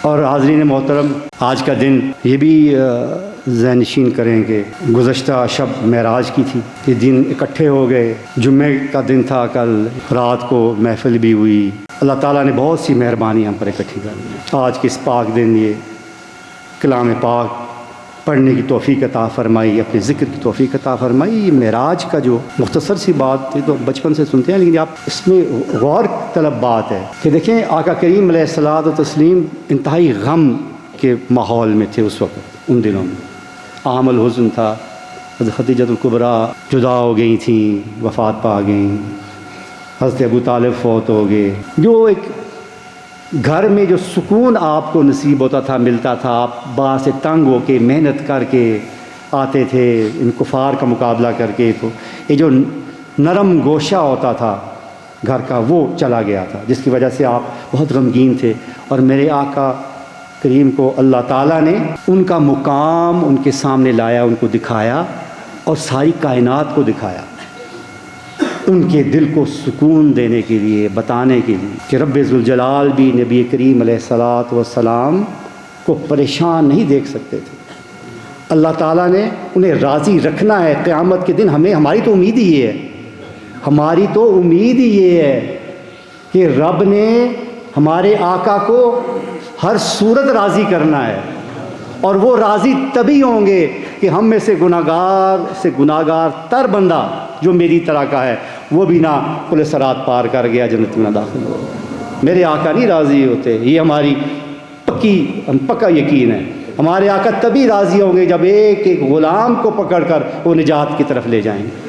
اور حاضرین محترم، آج کا دن یہ بھی ذہن نشین کریں کہ گزشتہ شب معراج کی تھی، یہ دن اکٹھے ہو گئے، جمعے کا دن تھا، کل رات کو محفل بھی ہوئی، اللہ تعالیٰ نے بہت سی مہربانی ہم پر اکٹھی کر دی۔ آج کے اس پاک دن یہ کلام پاک پڑھنے کی توفیق عطا فرمائی، اپنے ذکر کی توفیق عطا فرمائی۔ یہ معراج کا جو مختصر سی بات تھی تو بچپن سے سنتے ہیں، لیکن آپ اس میں غور طلب بات ہے کہ دیکھیں آقا کریم علیہ الصلوۃ والتسلیم انتہائی غم کے ماحول میں تھے اس وقت، ان دنوں میں عام الحزن تھا۔ حضرت خدیجۃ الکبریٰ جدا ہو گئی تھیں، وفات پا گئیں، حضرت ابو طالب فوت ہو گئے۔ جو ایک گھر میں جو سکون آپ کو نصیب ہوتا تھا، ملتا تھا، آپ باہر سے تنگ ہو کے محنت کر کے آتے تھے ان کفار کا مقابلہ کر کے، تو یہ جو نرم گوشہ ہوتا تھا گھر کا وہ چلا گیا تھا، جس کی وجہ سے آپ بہت غمگین تھے۔ اور میرے آقا کریم کو اللہ تعالیٰ نے ان کا مقام ان کے سامنے لایا، ان کو دکھایا اور ساری کائنات کو دکھایا، ان کے دل کو سکون دینے کے لیے، بتانے کے لیے کہ رب ذوالجلال بھی نبی کریم علیہ الصلوۃ والسلام کو پریشان نہیں دیکھ سکتے تھے۔ اللہ تعالیٰ نے انہیں راضی رکھنا ہے قیامت کے دن۔ ہماری تو امید ہی یہ ہے، ہماری تو امید ہی یہ ہے کہ رب نے ہمارے آقا کو ہر صورت راضی کرنا ہے، اور وہ راضی تبھی ہوں گے کہ ہم میں سے گناہگار تر بندہ جو میری طرح کا ہے وہ بھی نہ پل صراط پار کر گیا جنت میں نہ داخل ہو۔ میرے آقا نہیں راضی ہوتے، یہ ہماری پکا یقین ہے۔ ہمارے آقا تبھی راضی ہوں گے جب ایک ایک غلام کو پکڑ کر وہ نجات کی طرف لے جائیں گے۔